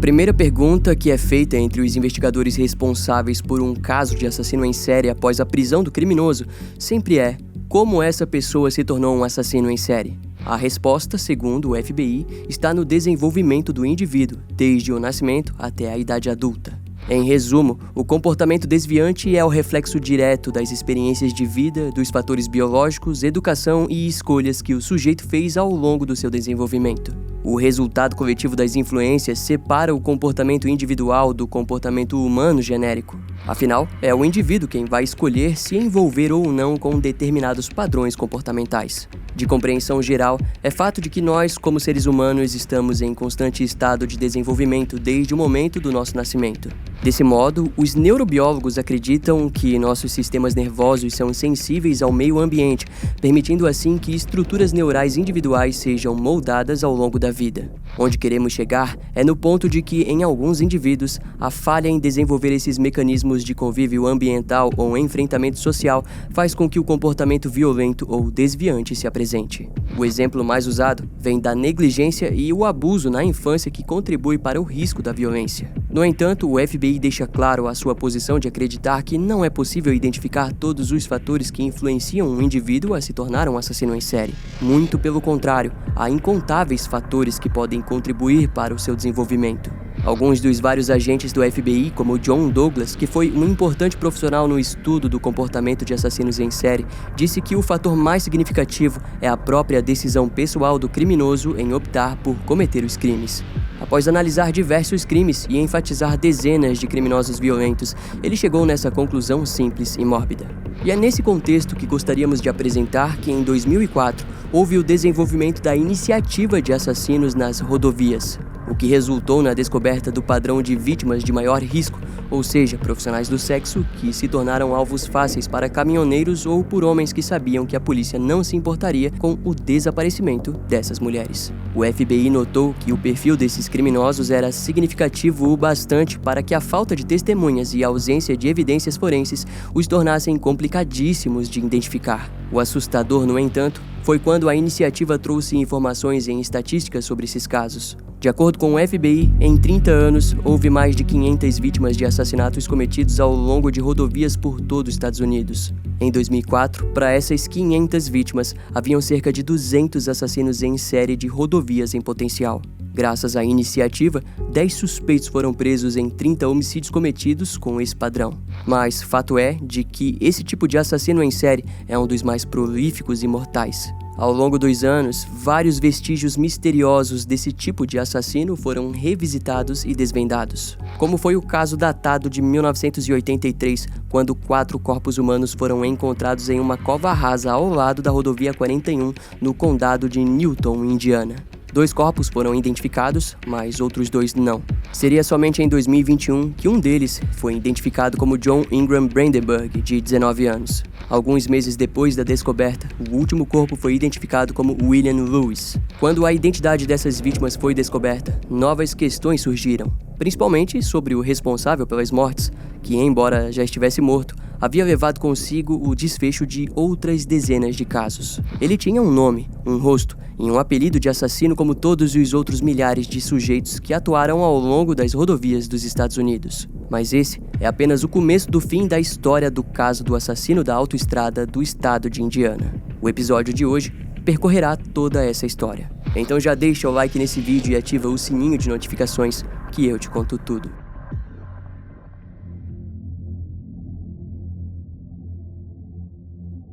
primeira pergunta que é feita entre os investigadores responsáveis por um caso de assassino em série após a prisão do criminoso sempre é: como essa pessoa se tornou um assassino em série? A resposta, segundo o FBI, está no desenvolvimento do indivíduo, desde o nascimento até a idade adulta. Em resumo, o comportamento desviante é o reflexo direto das experiências de vida, dos fatores biológicos, educação e escolhas que o sujeito fez ao longo do seu desenvolvimento. O resultado coletivo das influências separa o comportamento individual do comportamento humano genérico. Afinal, é o indivíduo quem vai escolher se envolver ou não com determinados padrões comportamentais. De compreensão geral, é fato de que nós, como seres humanos, estamos em constante estado de desenvolvimento desde o momento do nosso nascimento. Desse modo, os neurobiólogos acreditam que nossos sistemas nervosos são sensíveis ao meio ambiente, permitindo assim que estruturas neurais individuais sejam moldadas ao longo da vida. Onde queremos chegar é no ponto de que, em alguns indivíduos, a falha em desenvolver esses mecanismos de convívio ambiental ou enfrentamento social faz com que o comportamento violento ou desviante se apresente. O exemplo mais usado vem da negligência e o abuso na infância que contribui para o risco da violência. No entanto, o FBI deixa claro a sua posição de acreditar que não é possível identificar todos os fatores que influenciam um indivíduo a se tornar um assassino em série. Muito pelo contrário, há incontáveis fatores que podem contribuir para o seu desenvolvimento. Alguns dos vários agentes do FBI, como John Douglas, que foi um importante profissional no estudo do comportamento de assassinos em série, disse que o fator mais significativo é a própria decisão pessoal do criminoso em optar por cometer os crimes. Após analisar diversos crimes e enfatizar dezenas de criminosos violentos, ele chegou nessa conclusão simples e mórbida. E é nesse contexto que gostaríamos de apresentar que, em 2004, houve o desenvolvimento da Iniciativa de Assassinos nas Rodovias, o que resultou na descoberta do padrão de vítimas de maior risco, ou seja, profissionais do sexo que se tornaram alvos fáceis para caminhoneiros ou por homens que sabiam que a polícia não se importaria com o desaparecimento dessas mulheres. O FBI notou que o perfil desses criminosos era significativo o bastante para que a falta de testemunhas e a ausência de evidências forenses os tornassem complicadíssimos de identificar. O assustador, no entanto, foi quando a iniciativa trouxe informações em estatísticas sobre esses casos. De acordo com o FBI, em 30 anos, houve mais de 500 vítimas de assassinatos cometidos ao longo de rodovias por todo os Estados Unidos. Em 2004, para essas 500 vítimas, haviam cerca de 200 assassinos em série de rodovias em potencial. Graças à iniciativa, 10 suspeitos foram presos em 30 homicídios cometidos com esse padrão. Mas fato é de que esse tipo de assassino em série é um dos mais prolíficos e mortais. Ao longo dos anos, vários vestígios misteriosos desse tipo de assassino foram revisitados e desvendados, como foi o caso datado de 1983, quando 4 corpos humanos foram encontrados em uma cova rasa ao lado da rodovia 41, no condado de Newton, Indiana. 2 corpos foram identificados, mas outros 2 não. Seria somente em 2021 que um deles foi identificado como John Ingram Brandenburg, de 19 anos. Alguns meses depois da descoberta, o último corpo foi identificado como William Lewis. Quando a identidade dessas vítimas foi descoberta, novas questões surgiram, principalmente sobre o responsável pelas mortes, que, embora já estivesse morto, havia levado consigo o desfecho de outras dezenas de casos. Ele tinha um nome, um rosto e um apelido de assassino como todos os outros milhares de sujeitos que atuaram ao longo das rodovias dos Estados Unidos. Mas esse é apenas o começo do fim da história do caso do assassino da autoestrada do estado de Indiana. O episódio de hoje percorrerá toda essa história. Então já deixa o like nesse vídeo e ativa o sininho de notificações que eu te conto tudo.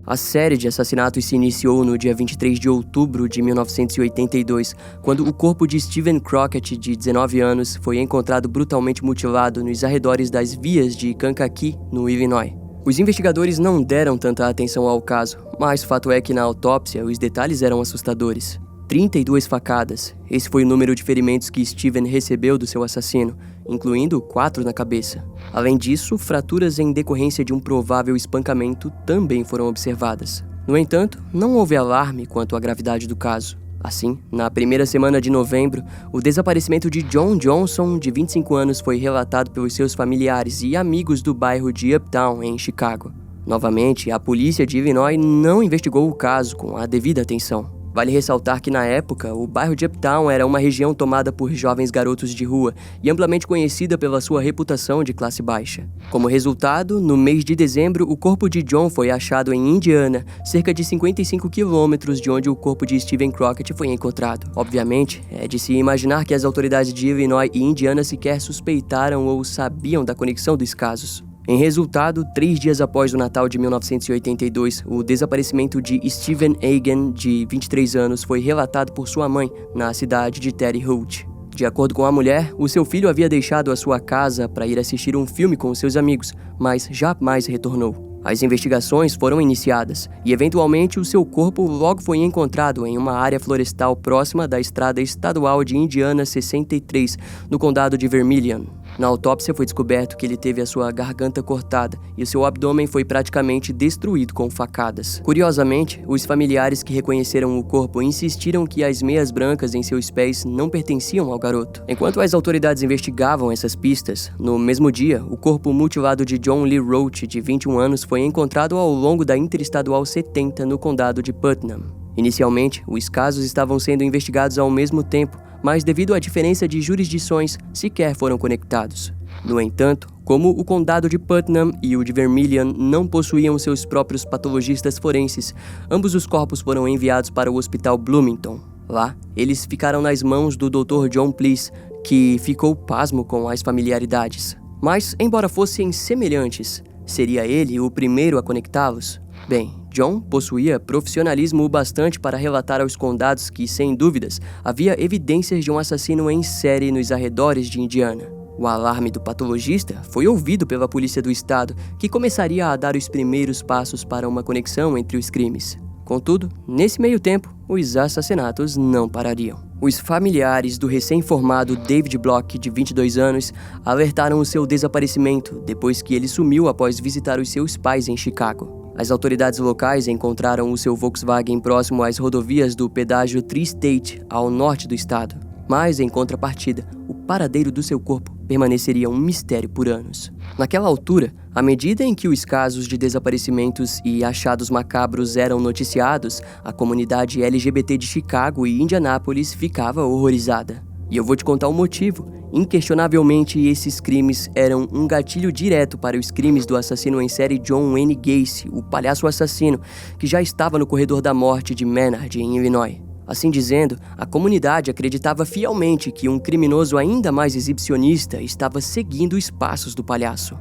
A série de assassinatos se iniciou no dia 23 de outubro de 1982, quando o corpo de Steven Crockett, de 19 anos, foi encontrado brutalmente mutilado nos arredores das vias de Kankakee, no Illinois. Os investigadores não deram tanta atenção ao caso, mas fato é que na autópsia os detalhes eram assustadores. 32 facadas, esse foi o número de ferimentos que Steven recebeu do seu assassino, incluindo 4 na cabeça. Além disso, fraturas em decorrência de um provável espancamento também foram observadas. No entanto, não houve alarme quanto à gravidade do caso. Assim, na primeira semana de novembro, o desaparecimento de John Johnson, de 25 anos, foi relatado pelos seus familiares e amigos do bairro de Uptown, em Chicago. Novamente, a polícia de Illinois não investigou o caso com a devida atenção. Vale ressaltar que na época, o bairro de Uptown era uma região tomada por jovens garotos de rua e amplamente conhecida pela sua reputação de classe baixa. Como resultado, no mês de dezembro, o corpo de John foi achado em Indiana, cerca de 55 quilômetros de onde o corpo de Steven Crockett foi encontrado. Obviamente, é de se imaginar que as autoridades de Illinois e Indiana sequer suspeitaram ou sabiam da conexão dos casos. Em resultado, 3 dias após o Natal de 1982, o desaparecimento de Stephen Egan, de 23 anos, foi relatado por sua mãe na cidade de Terre Haute. De acordo com a mulher, o seu filho havia deixado a sua casa para ir assistir um filme com seus amigos, mas jamais retornou. As investigações foram iniciadas e, eventualmente, o seu corpo logo foi encontrado em uma área florestal próxima da estrada estadual de Indiana 63, no condado de Vermilion. Na autópsia foi descoberto que ele teve a sua garganta cortada e o seu abdômen foi praticamente destruído com facadas. Curiosamente, os familiares que reconheceram o corpo insistiram que as meias brancas em seus pés não pertenciam ao garoto. Enquanto as autoridades investigavam essas pistas, no mesmo dia, o corpo mutilado de John Lee Roach, de 21 anos, foi encontrado ao longo da Interestadual 70 no condado de Putnam. Inicialmente, os casos estavam sendo investigados ao mesmo tempo, mas devido à diferença de jurisdições, sequer foram conectados. No entanto, como o condado de Putnam e o de Vermilion não possuíam seus próprios patologistas forenses, ambos os corpos foram enviados para o Hospital Bloomington. Lá, eles ficaram nas mãos do Dr. John Pleas, que ficou pasmo com as familiaridades. Mas, embora fossem semelhantes, seria ele o primeiro a conectá-los? Bem, John possuía profissionalismo o bastante para relatar aos condados que, sem dúvidas, havia evidências de um assassino em série nos arredores de Indiana. O alarme do patologista foi ouvido pela polícia do estado, que começaria a dar os primeiros passos para uma conexão entre os crimes. Contudo, nesse meio tempo, os assassinatos não parariam. Os familiares do recém-formado David Block, de 22 anos, alertaram o seu desaparecimento depois que ele sumiu após visitar os seus pais em Chicago. As autoridades locais encontraram o seu Volkswagen próximo às rodovias do pedágio Tri-State, ao norte do estado. Mas, em contrapartida, o paradeiro do seu corpo permaneceria um mistério por anos. Naquela altura, à medida em que os casos de desaparecimentos e achados macabros eram noticiados, a comunidade LGBT de Chicago e Indianápolis ficava horrorizada. E eu vou te contar o motivo. Inquestionavelmente, esses crimes eram um gatilho direto para os crimes do assassino em série John Wayne Gacy, o palhaço assassino, que já estava no corredor da morte de Menard, em Illinois. Assim dizendo, a comunidade acreditava fielmente que um criminoso ainda mais exibicionista estava seguindo os passos do palhaço.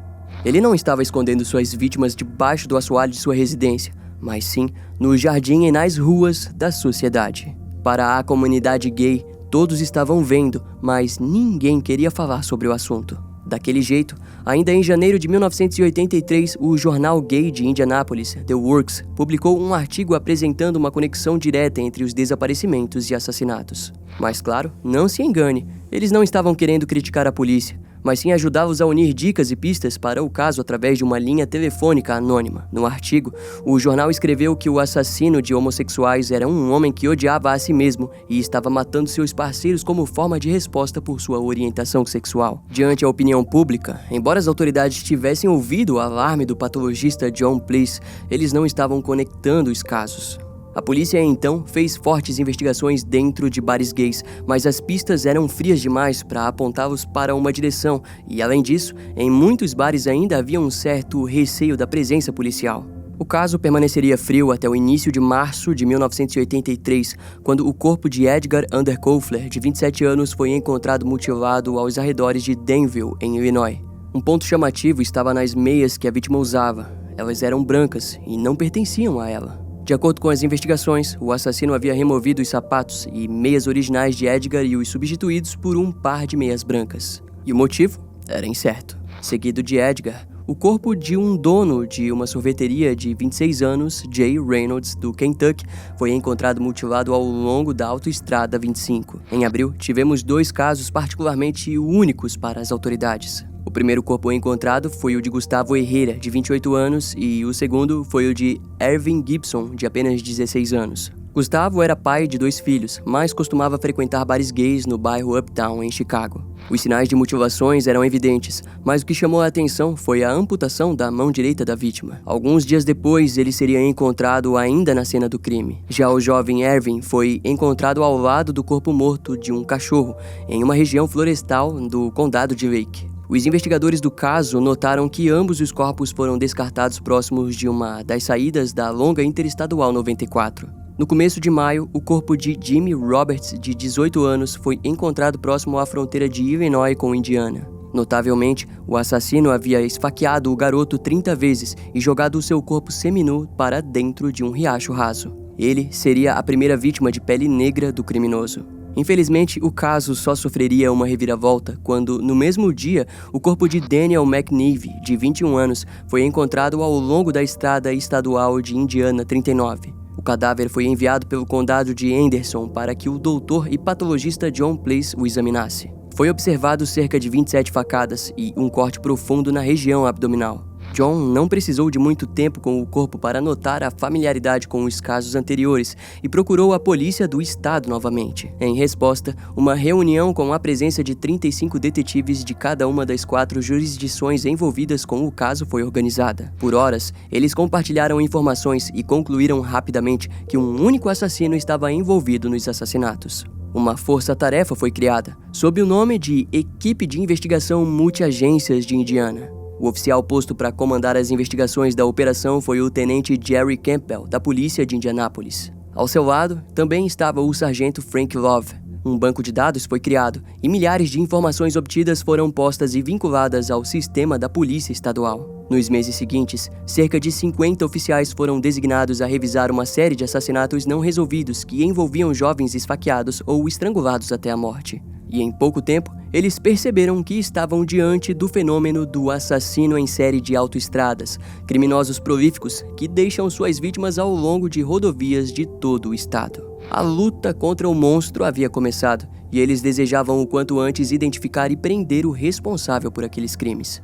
Ele não estava escondendo suas vítimas debaixo do assoalho de sua residência, mas sim no jardim e nas ruas da sociedade. Para a comunidade gay, todos estavam vendo, mas ninguém queria falar sobre o assunto. Daquele jeito, ainda em janeiro de 1983, o jornal gay de Indianápolis, The Works, publicou um artigo apresentando uma conexão direta entre os desaparecimentos e assassinatos. Mas claro, não se engane, eles não estavam querendo criticar a polícia, mas sim ajudá-los a unir dicas e pistas para o caso através de uma linha telefônica anônima. No artigo, o jornal escreveu que o assassino de homossexuais era um homem que odiava a si mesmo e estava matando seus parceiros como forma de resposta por sua orientação sexual. Diante a opinião pública, embora as autoridades tivessem ouvido o alarme do patologista John Pleas, eles não estavam conectando os casos. A polícia, então, fez fortes investigações dentro de bares gays, mas as pistas eram frias demais para apontá-los para uma direção e, além disso, em muitos bares ainda havia um certo receio da presença policial. O caso permaneceria frio até o início de março de 1983, quando o corpo de Edgar Underkoffler, de 27 anos, foi encontrado mutilado aos arredores de Danville, em Illinois. Um ponto chamativo estava nas meias que a vítima usava. Elas eram brancas e não pertenciam a ela. De acordo com as investigações, o assassino havia removido os sapatos e meias originais de Edgar e os substituídos por um par de meias brancas. E o motivo era incerto. Seguido de Edgar, o corpo de um dono de uma sorveteria de 26 anos, Jay Reynolds, do Kentucky, foi encontrado mutilado ao longo da Autoestrada 25. Em abril, tivemos 2 casos particularmente únicos para as autoridades. O primeiro corpo encontrado foi o de Gustavo Herrera, de 28 anos, e o segundo foi o de Ervin Gibson, de apenas 16 anos. Gustavo era pai de 2 filhos, mas costumava frequentar bares gays no bairro Uptown, em Chicago. Os sinais de mutilações eram evidentes, mas o que chamou a atenção foi a amputação da mão direita da vítima. Alguns dias depois, ele seria encontrado ainda na cena do crime. Já o jovem Ervin foi encontrado ao lado do corpo morto de um cachorro, em uma região florestal do condado de Lake. Os investigadores do caso notaram que ambos os corpos foram descartados próximos de uma das saídas da longa Interestadual 94. No começo de maio, o corpo de Jimmy Roberts, de 18 anos, foi encontrado próximo à fronteira de Illinois com Indiana. Notavelmente, o assassino havia esfaqueado o garoto 30 vezes e jogado o seu corpo seminu para dentro de um riacho raso. Ele seria a primeira vítima de pele negra do criminoso. Infelizmente, o caso só sofreria uma reviravolta quando, no mesmo dia, o corpo de Daniel McNeeve, de 21 anos, foi encontrado ao longo da estrada estadual de Indiana 39. O cadáver foi enviado pelo condado de Anderson para que o doutor e patologista John Place o examinasse. Foi observado cerca de 27 facadas e um corte profundo na região abdominal. John não precisou de muito tempo com o corpo para notar a familiaridade com os casos anteriores e procurou a polícia do estado novamente. Em resposta, uma reunião com a presença de 35 detetives de cada uma das 4 jurisdições envolvidas com o caso foi organizada. Por horas, eles compartilharam informações e concluíram rapidamente que um único assassino estava envolvido nos assassinatos. Uma força-tarefa foi criada, sob o nome de Equipe de Investigação Multiagências de Indiana. O oficial posto para comandar as investigações da operação foi o tenente Jerry Campbell, da polícia de Indianápolis. Ao seu lado, também estava o sargento Frank Love. Um banco de dados foi criado e milhares de informações obtidas foram postas e vinculadas ao sistema da polícia estadual. Nos meses seguintes, cerca de 50 oficiais foram designados a revisar uma série de assassinatos não resolvidos que envolviam jovens esfaqueados ou estrangulados até a morte. E em pouco tempo, eles perceberam que estavam diante do fenômeno do assassino em série de autoestradas, criminosos prolíficos que deixam suas vítimas ao longo de rodovias de todo o estado. A luta contra o monstro havia começado, e eles desejavam o quanto antes identificar e prender o responsável por aqueles crimes.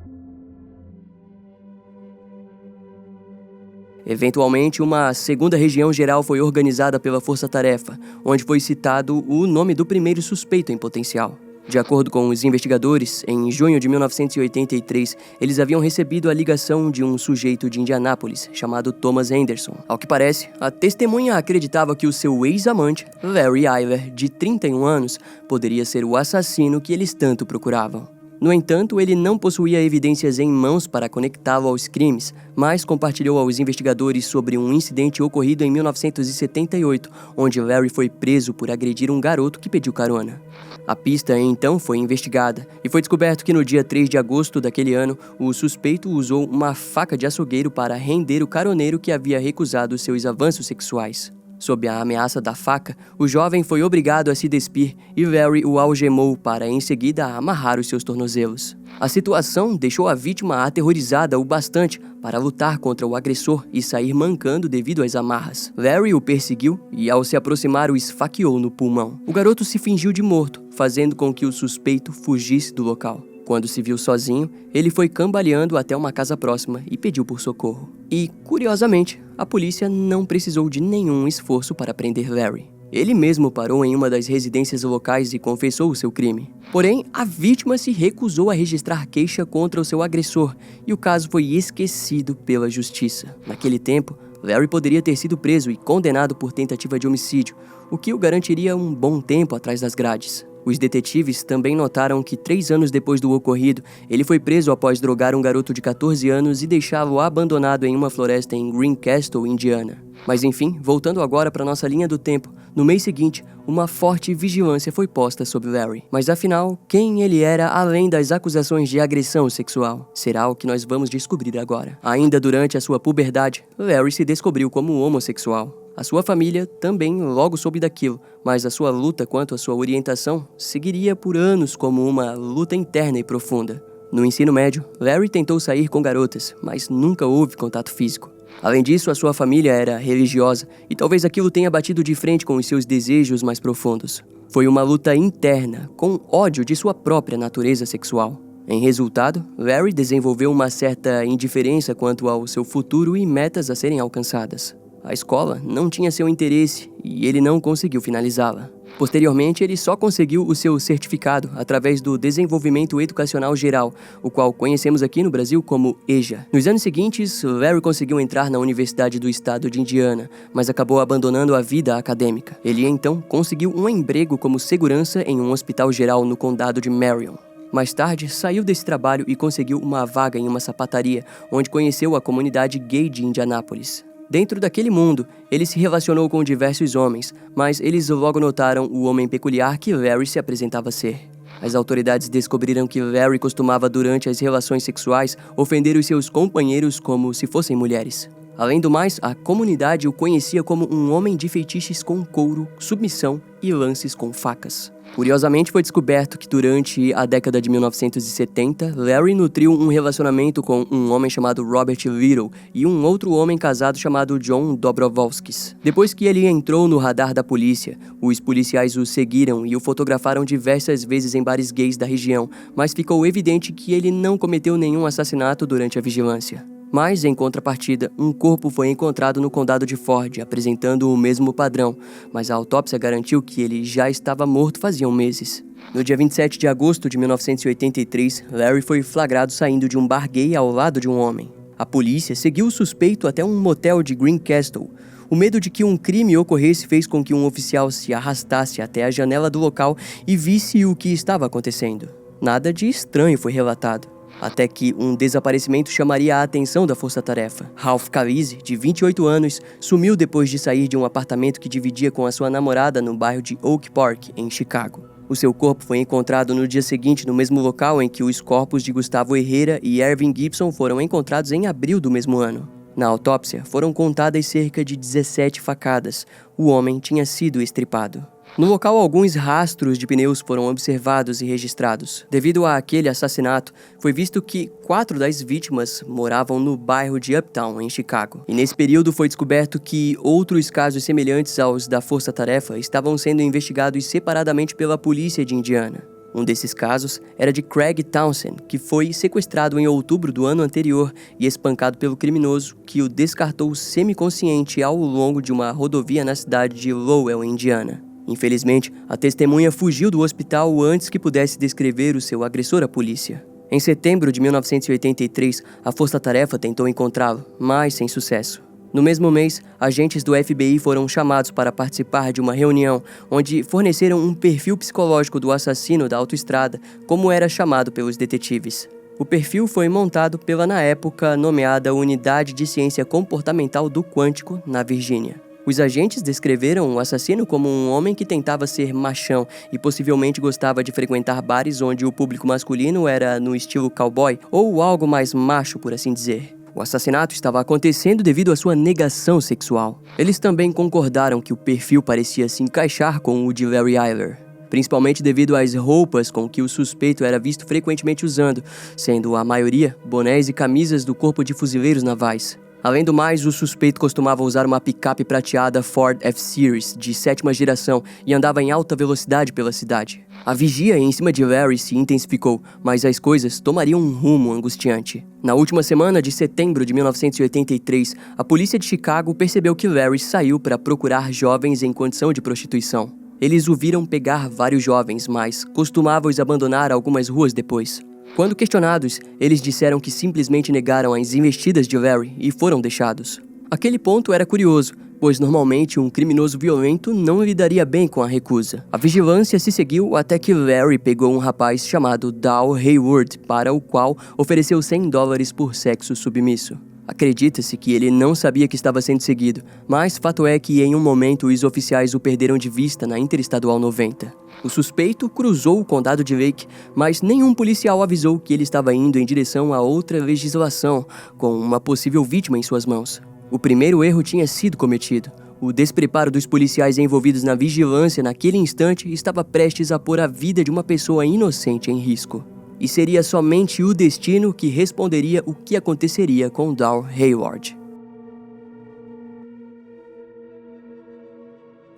Eventualmente, uma segunda região geral foi organizada pela Força-Tarefa, onde foi citado o nome do primeiro suspeito em potencial. De acordo com os investigadores, em junho de 1983, eles haviam recebido a ligação de um sujeito de Indianápolis, chamado Thomas Anderson. Ao que parece, a testemunha acreditava que o seu ex-amante, Larry Eiler, de 31 anos, poderia ser o assassino que eles tanto procuravam. No entanto, ele não possuía evidências em mãos para conectá-lo aos crimes, mas compartilhou aos investigadores sobre um incidente ocorrido em 1978, onde Larry foi preso por agredir um garoto que pediu carona. A pista então foi investigada e foi descoberto que no dia 3 de agosto daquele ano, o suspeito usou uma faca de açougueiro para render o caroneiro que havia recusado seus avanços sexuais. Sob a ameaça da faca, o jovem foi obrigado a se despir e Larry o algemou para, em seguida, amarrar os seus tornozelos. A situação deixou a vítima aterrorizada o bastante para lutar contra o agressor e sair mancando devido às amarras. Larry o perseguiu e, ao se aproximar, o esfaqueou no pulmão. O garoto se fingiu de morto, fazendo com que o suspeito fugisse do local. Quando se viu sozinho, ele foi cambaleando até uma casa próxima e pediu por socorro. E, curiosamente, a polícia não precisou de nenhum esforço para prender Larry. Ele mesmo parou em uma das residências locais e confessou o seu crime. Porém, a vítima se recusou a registrar queixa contra o seu agressor e o caso foi esquecido pela justiça. Naquele tempo, Larry poderia ter sido preso e condenado por tentativa de homicídio, o que o garantiria um bom tempo atrás das grades. Os detetives também notaram que 3 anos depois do ocorrido, ele foi preso após drogar um garoto de 14 anos e deixá-lo abandonado em uma floresta em Greencastle, Indiana. Mas enfim, voltando agora para nossa linha do tempo, no mês seguinte, uma forte vigilância foi posta sobre Larry. Mas afinal, quem ele era além das acusações de agressão sexual? Será o que nós vamos descobrir agora. Ainda durante a sua puberdade, Larry se descobriu como homossexual. A sua família também logo soube daquilo, mas a sua luta quanto à sua orientação seguiria por anos como uma luta interna e profunda. No ensino médio, Larry tentou sair com garotas, mas nunca houve contato físico. Além disso, a sua família era religiosa e talvez aquilo tenha batido de frente com os seus desejos mais profundos. Foi uma luta interna, com ódio de sua própria natureza sexual. Em resultado, Larry desenvolveu uma certa indiferença quanto ao seu futuro e metas a serem alcançadas. A escola não tinha seu interesse e ele não conseguiu finalizá-la. Posteriormente, ele só conseguiu o seu certificado através do Desenvolvimento Educacional Geral, o qual conhecemos aqui no Brasil como EJA. Nos anos seguintes, Larry conseguiu entrar na Universidade do Estado de Indiana, mas acabou abandonando a vida acadêmica. Ele então conseguiu um emprego como segurança em um hospital geral no condado de Marion. Mais tarde, saiu desse trabalho e conseguiu uma vaga em uma sapataria, onde conheceu a comunidade gay de Indianápolis. Dentro daquele mundo, ele se relacionou com diversos homens, mas eles logo notaram o homem peculiar que Larry se apresentava ser. As autoridades descobriram que Larry costumava, durante as relações sexuais, ofender os seus companheiros como se fossem mulheres. Além do mais, a comunidade o conhecia como um homem de feitiços com couro, submissão e lances com facas. Curiosamente, foi descoberto que durante a década de 1970, Larry nutriu um relacionamento com um homem chamado Robert Little e um outro homem casado chamado John Dobrovolskis. Depois que ele entrou no radar da polícia, os policiais o seguiram e o fotografaram diversas vezes em bares gays da região, mas ficou evidente que ele não cometeu nenhum assassinato durante a vigilância. Mas, em contrapartida, um corpo foi encontrado no condado de Ford, apresentando o mesmo padrão, mas a autópsia garantiu que ele já estava morto faziam meses. No dia 27 de agosto de 1983, Larry foi flagrado saindo de um bar gay ao lado de um homem. A polícia seguiu o suspeito até um motel de Greencastle. O medo de que um crime ocorresse fez com que um oficial se arrastasse até a janela do local e visse o que estava acontecendo. Nada de estranho foi relatado, até que um desaparecimento chamaria a atenção da força-tarefa. Ralph Calise, de 28 anos, sumiu depois de sair de um apartamento que dividia com a sua namorada no bairro de Oak Park, em Chicago. O seu corpo foi encontrado no dia seguinte no mesmo local em que os corpos de Gustavo Herrera e Ervin Gibson foram encontrados em abril do mesmo ano. Na autópsia, foram contadas cerca de 17 facadas. O homem tinha sido estripado. No local, alguns rastros de pneus foram observados e registrados. Devido àquele assassinato, foi visto que 4 das vítimas moravam no bairro de Uptown, em Chicago. E nesse período foi descoberto que outros casos semelhantes aos da Força-Tarefa estavam sendo investigados separadamente pela polícia de Indiana. Um desses casos era de Craig Townsend, que foi sequestrado em outubro do ano anterior e espancado pelo criminoso, que o descartou semiconsciente ao longo de uma rodovia na cidade de Lowell, Indiana. Infelizmente, a testemunha fugiu do hospital antes que pudesse descrever o seu agressor à polícia. Em setembro de 1983, a Força-Tarefa tentou encontrá-lo, mas sem sucesso. No mesmo mês, agentes do FBI foram chamados para participar de uma reunião onde forneceram um perfil psicológico do assassino da autoestrada, como era chamado pelos detetives. O perfil foi montado pela, na época, nomeada Unidade de Ciência Comportamental do Quântico, na Virgínia. Os agentes descreveram o assassino como um homem que tentava ser machão e possivelmente gostava de frequentar bares onde o público masculino era no estilo cowboy ou algo mais macho, por assim dizer. O assassinato estava acontecendo devido à sua negação sexual. Eles também concordaram que o perfil parecia se encaixar com o de Larry Eyler, principalmente devido às roupas com que o suspeito era visto frequentemente usando, sendo a maioria bonés e camisas do Corpo de Fuzileiros Navais. Além do mais, o suspeito costumava usar uma picape prateada Ford F-Series de 7ª geração e andava em alta velocidade pela cidade. A vigia em cima de Larry se intensificou, mas as coisas tomariam um rumo angustiante. Na última semana de setembro de 1983, a polícia de Chicago percebeu que Larry saiu para procurar jovens em condição de prostituição. Eles o viram pegar vários jovens, mas costumava os abandonar algumas ruas depois. Quando questionados, eles disseram que simplesmente negaram as investidas de Larry e foram deixados. Aquele ponto era curioso, pois normalmente um criminoso violento não lidaria bem com a recusa. A vigilância se seguiu até que Larry pegou um rapaz chamado Dal Hayward, para o qual ofereceu $100 por sexo submisso. Acredita-se que ele não sabia que estava sendo seguido, mas fato é que em um momento os oficiais o perderam de vista na Interestadual 90. O suspeito cruzou o condado de Lake, mas nenhum policial avisou que ele estava indo em direção a outra legislação, com uma possível vítima em suas mãos. O primeiro erro tinha sido cometido. O despreparo dos policiais envolvidos na vigilância naquele instante estava prestes a pôr a vida de uma pessoa inocente em risco. E seria somente o destino que responderia o que aconteceria com Dal Hayward.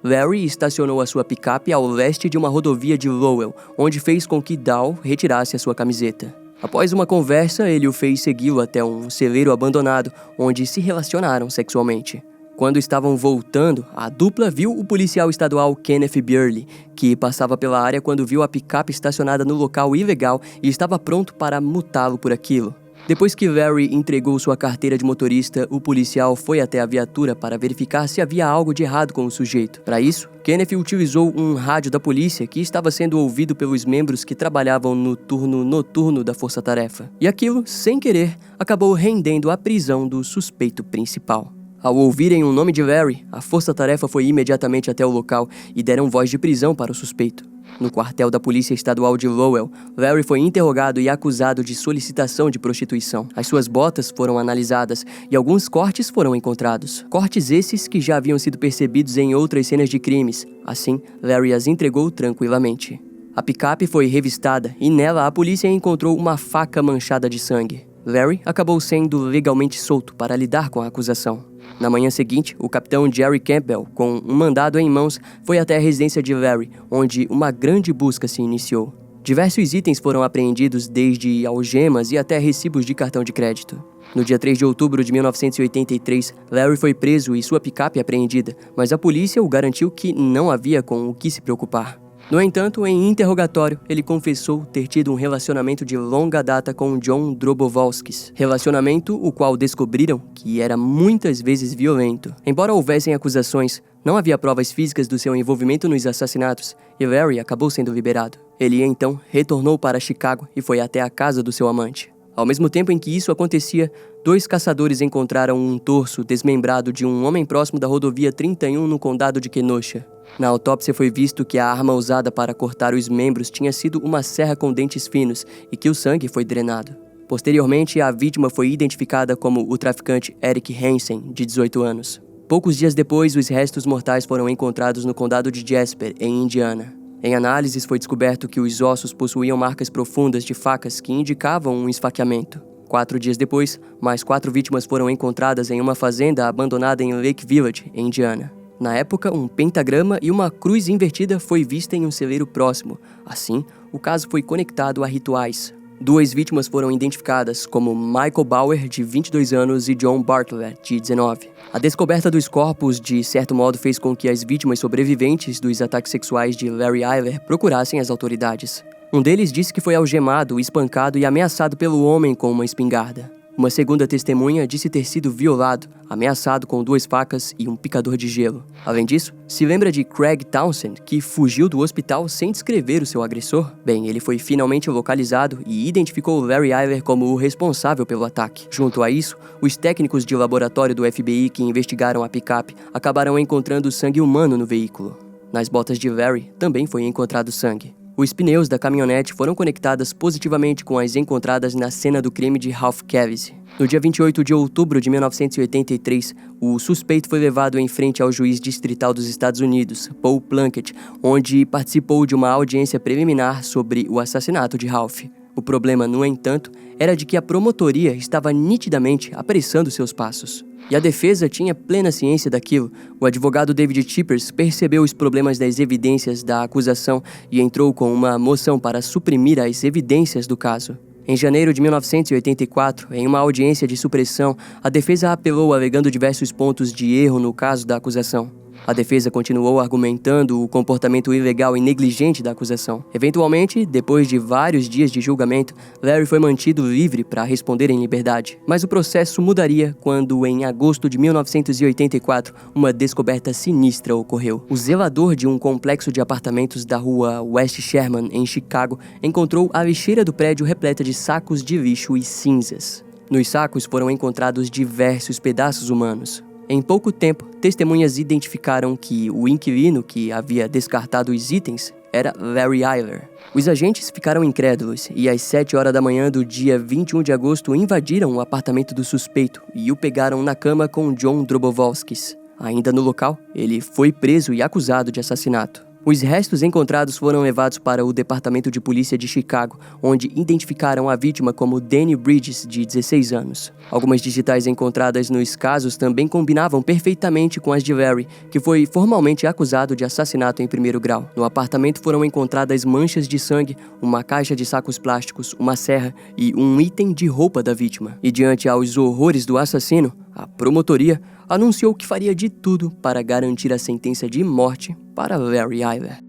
Larry estacionou a sua picape ao leste de uma rodovia de Lowell, onde fez com que Dal retirasse a sua camiseta. Após uma conversa, ele o fez segui-lo até um celeiro abandonado, onde se relacionaram sexualmente. Quando estavam voltando, a dupla viu o policial estadual Kenneth Burley, que passava pela área quando viu a picape estacionada no local ilegal e estava pronto para multá-lo por aquilo. Depois que Larry entregou sua carteira de motorista, o policial foi até a viatura para verificar se havia algo de errado com o sujeito. Para isso, Kenneth utilizou um rádio da polícia que estava sendo ouvido pelos membros que trabalhavam no turno noturno da força-tarefa. E aquilo, sem querer, acabou rendendo a prisão do suspeito principal. Ao ouvirem o nome de Larry, a força-tarefa foi imediatamente até o local e deram voz de prisão para o suspeito. No quartel da Polícia Estadual de Lowell, Larry foi interrogado e acusado de solicitação de prostituição. As suas botas foram analisadas e alguns cortes foram encontrados. Cortes esses que já haviam sido percebidos em outras cenas de crimes. Assim, Larry as entregou tranquilamente. A picape foi revistada e nela a polícia encontrou uma faca manchada de sangue. Larry acabou sendo legalmente solto para lidar com a acusação. Na manhã seguinte, o capitão Jerry Campbell, com um mandado em mãos, foi até a residência de Larry, onde uma grande busca se iniciou. Diversos itens foram apreendidos, desde algemas e até recibos de cartão de crédito. No dia 3 de outubro de 1983, Larry foi preso e sua picape apreendida, mas a polícia o garantiu que não havia com o que se preocupar. No entanto, em interrogatório, ele confessou ter tido um relacionamento de longa data com John Drobovolskis, relacionamento o qual descobriram que era muitas vezes violento. Embora houvessem acusações, não havia provas físicas do seu envolvimento nos assassinatos, e Larry acabou sendo liberado. Ele então retornou para Chicago e foi até a casa do seu amante. Ao mesmo tempo em que isso acontecia, 2 caçadores encontraram um torso desmembrado de um homem próximo da rodovia 31 no condado de Kenosha. Na autópsia foi visto que a arma usada para cortar os membros tinha sido uma serra com dentes finos e que o sangue foi drenado. Posteriormente, a vítima foi identificada como o traficante Eric Hansen, de 18 anos. Poucos dias depois, os restos mortais foram encontrados no condado de Jasper, em Indiana. Em análises, foi descoberto que os ossos possuíam marcas profundas de facas que indicavam um esfaqueamento. 4 dias depois, mais 4 vítimas foram encontradas em uma fazenda abandonada em Lake Village, em Indiana. Na época, um pentagrama e uma cruz invertida foi vista em um celeiro próximo. Assim, o caso foi conectado a rituais. 2 vítimas foram identificadas como Michael Bauer, de 22 anos, e John Bartlett, de 19. A descoberta dos corpos, de certo modo, fez com que as vítimas sobreviventes dos ataques sexuais de Larry Eyler procurassem as autoridades. Um deles disse que foi algemado, espancado e ameaçado pelo homem com uma espingarda. Uma segunda testemunha disse ter sido violado, ameaçado com 2 facas e um picador de gelo. Além disso, se lembra de Craig Townsend, que fugiu do hospital sem descrever o seu agressor? Bem, ele foi finalmente localizado e identificou Larry Eyler como o responsável pelo ataque. Junto a isso, os técnicos de laboratório do FBI que investigaram a picape acabaram encontrando sangue humano no veículo. Nas botas de Larry também foi encontrado sangue. Os pneus da caminhonete foram conectadas positivamente com as encontradas na cena do crime de Ralph Kevese. No dia 28 de outubro de 1983, o suspeito foi levado em frente ao juiz distrital dos Estados Unidos, Paul Plunkett, onde participou de uma audiência preliminar sobre o assassinato de Ralph. O problema, no entanto, era de que a promotoria estava nitidamente apressando seus passos. E a defesa tinha plena ciência daquilo. O advogado David Chippers percebeu os problemas das evidências da acusação e entrou com uma moção para suprimir as evidências do caso. Em janeiro de 1984, em uma audiência de supressão, a defesa apelou alegando diversos pontos de erro no caso da acusação. A defesa continuou argumentando o comportamento ilegal e negligente da acusação. Eventualmente, depois de vários dias de julgamento, Larry foi mantido livre para responder em liberdade. Mas o processo mudaria quando, em agosto de 1984, uma descoberta sinistra ocorreu. O zelador de um complexo de apartamentos da rua West Sherman, em Chicago, encontrou a lixeira do prédio repleta de sacos de lixo e cinzas. Nos sacos foram encontrados diversos pedaços humanos. Em pouco tempo, testemunhas identificaram que o inquilino que havia descartado os itens era Larry Eyler. Os agentes ficaram incrédulos e às 7 horas da manhã do dia 21 de agosto invadiram o apartamento do suspeito e o pegaram na cama com John Drobovolskis. Ainda no local, ele foi preso e acusado de assassinato. Os restos encontrados foram levados para o Departamento de Polícia de Chicago, onde identificaram a vítima como Danny Bridges, de 16 anos. Algumas digitais encontradas nos casos também combinavam perfeitamente com as de Larry, que foi formalmente acusado de assassinato em primeiro grau. No apartamento foram encontradas manchas de sangue, uma caixa de sacos plásticos, uma serra e um item de roupa da vítima. E diante aos horrores do assassino, a promotoria anunciou que faria de tudo para garantir a sentença de morte para Larry Eyler.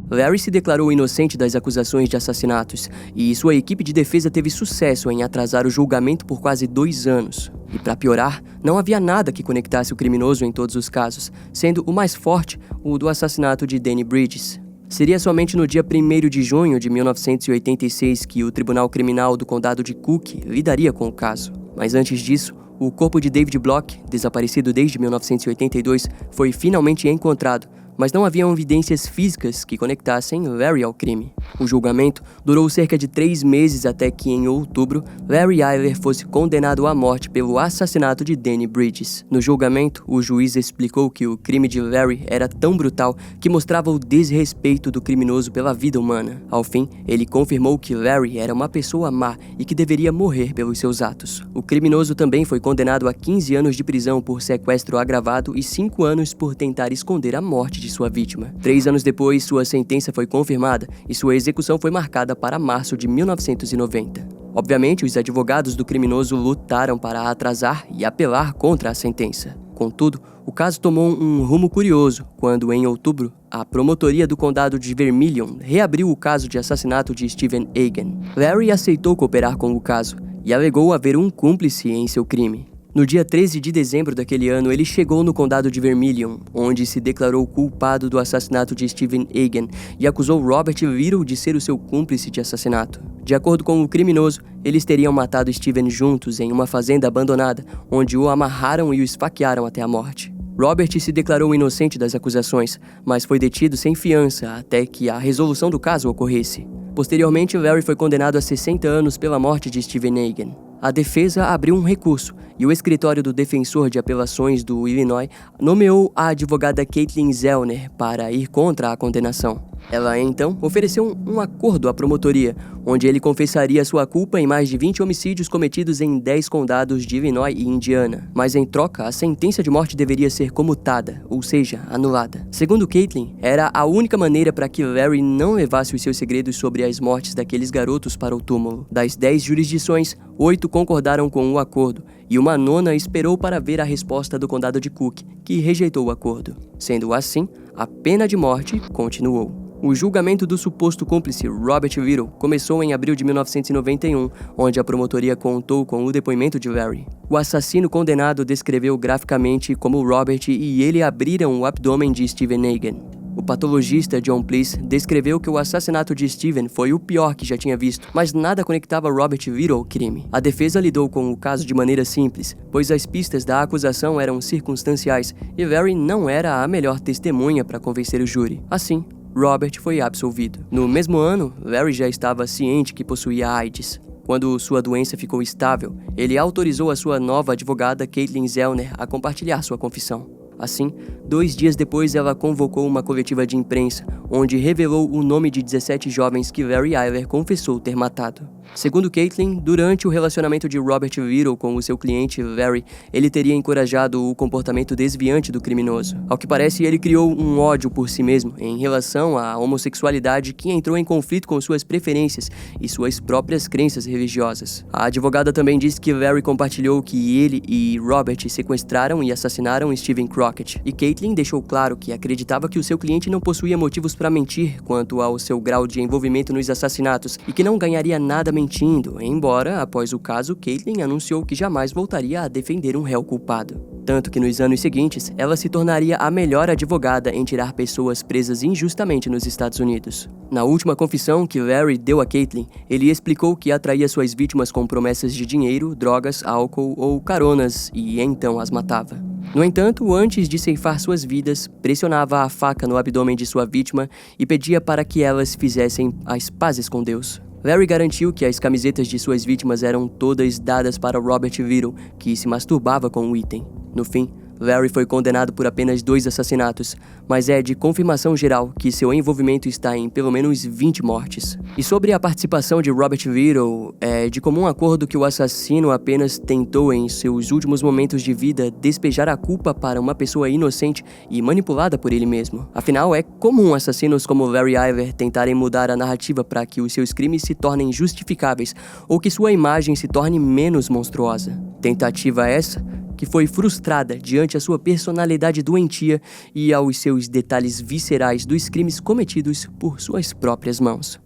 Larry se declarou inocente das acusações de assassinatos e sua equipe de defesa teve sucesso em atrasar o julgamento por quase 2 anos. E para piorar, não havia nada que conectasse o criminoso em todos os casos, sendo o mais forte o do assassinato de Danny Bridges. Seria somente no dia 1º de junho de 1986 que o Tribunal Criminal do Condado de Cook lidaria com o caso. Mas antes disso, o corpo de David Block, desaparecido desde 1982, foi finalmente encontrado, mas não haviam evidências físicas que conectassem Larry ao crime. O julgamento durou cerca de 3 meses até que, em outubro, Larry Eyler fosse condenado à morte pelo assassinato de Danny Bridges. No julgamento, o juiz explicou que o crime de Larry era tão brutal que mostrava o desrespeito do criminoso pela vida humana. Ao fim, ele confirmou que Larry era uma pessoa má e que deveria morrer pelos seus atos. O criminoso também foi condenado a 15 anos de prisão por sequestro agravado e 5 anos por tentar esconder a morte de sua vítima. 3 anos depois, sua sentença foi confirmada e sua execução foi marcada para março de 1990. Obviamente, os advogados do criminoso lutaram para atrasar e apelar contra a sentença. Contudo, o caso tomou um rumo curioso quando, em outubro, a promotoria do condado de Vermilion reabriu o caso de assassinato de Stephen Egan. Larry aceitou cooperar com o caso e alegou haver um cúmplice em seu crime. No dia 13 de dezembro daquele ano, ele chegou no condado de Vermilion, onde se declarou culpado do assassinato de Stephen Egan e acusou Robert Little de ser o seu cúmplice de assassinato. De acordo com o criminoso, eles teriam matado Stephen juntos em uma fazenda abandonada, onde o amarraram e o esfaquearam até a morte. Robert se declarou inocente das acusações, mas foi detido sem fiança até que a resolução do caso ocorresse. Posteriormente, Larry foi condenado a 60 anos pela morte de Stephen Egan. A defesa abriu um recurso e o escritório do defensor de apelações do Illinois nomeou a advogada Caitlin Zellner para ir contra a condenação. Ela, então, ofereceu um acordo à promotoria, onde ele confessaria sua culpa em mais de 20 homicídios cometidos em 10 condados de Illinois e Indiana. Mas, em troca, a sentença de morte deveria ser comutada, ou seja, anulada. Segundo Caitlin, era a única maneira para que Larry não levasse os seus segredos sobre as mortes daqueles garotos para o túmulo. Das 10 jurisdições, 8 concordaram com o acordo, e uma 9ª esperou para ver a resposta do condado de Cook, que rejeitou o acordo. Sendo assim, a pena de morte continuou. O julgamento do suposto cúmplice Robert Little começou em abril de 1991, onde a promotoria contou com o depoimento de Larry. O assassino condenado descreveu graficamente como Robert e ele abriram o abdômen de Stephen Egan. O patologista John Pleas descreveu que o assassinato de Stephen foi o pior que já tinha visto, mas nada conectava Robert Little ao crime. A defesa lidou com o caso de maneira simples, pois as pistas da acusação eram circunstanciais e Larry não era a melhor testemunha para convencer o júri. Assim, Robert foi absolvido. No mesmo ano, Larry já estava ciente que possuía AIDS. Quando sua doença ficou estável, ele autorizou a sua nova advogada Caitlin Zellner a compartilhar sua confissão. Assim, 2 dias depois ela convocou uma coletiva de imprensa, onde revelou o nome de 17 jovens que Larry Eyler confessou ter matado. Segundo Caitlin, durante o relacionamento de Robert Little com o seu cliente Larry, ele teria encorajado o comportamento desviante do criminoso. Ao que parece, ele criou um ódio por si mesmo em relação à homossexualidade que entrou em conflito com suas preferências e suas próprias crenças religiosas. A advogada também disse que Larry compartilhou que ele e Robert sequestraram e assassinaram Stephen Crockett, e Caitlin deixou claro que acreditava que o seu cliente não possuía motivos para mentir quanto ao seu grau de envolvimento nos assassinatos e que não ganharia nada mentindo, embora, após o caso, Caitlin anunciou que jamais voltaria a defender um réu culpado. Tanto que nos anos seguintes, ela se tornaria a melhor advogada em tirar pessoas presas injustamente nos Estados Unidos. Na última confissão que Larry deu a Caitlin, ele explicou que atraía suas vítimas com promessas de dinheiro, drogas, álcool ou caronas e então as matava. No entanto, antes de ceifar suas vidas, pressionava a faca no abdômen de sua vítima e pedia para que elas fizessem as pazes com Deus. Larry garantiu que as camisetas de suas vítimas eram todas dadas para Robert Little, que se masturbava com o item. No fim, Larry foi condenado por apenas 2 assassinatos, mas é de confirmação geral que seu envolvimento está em pelo menos 20 mortes. E sobre a participação de Robert Little, é de comum acordo que o assassino apenas tentou em seus últimos momentos de vida despejar a culpa para uma pessoa inocente e manipulada por ele mesmo. Afinal, é comum assassinos como Larry Iver tentarem mudar a narrativa para que os seus crimes se tornem justificáveis ou que sua imagem se torne menos monstruosa. Tentativa essa que foi frustrada diante a sua personalidade doentia e aos seus detalhes viscerais dos crimes cometidos por suas próprias mãos.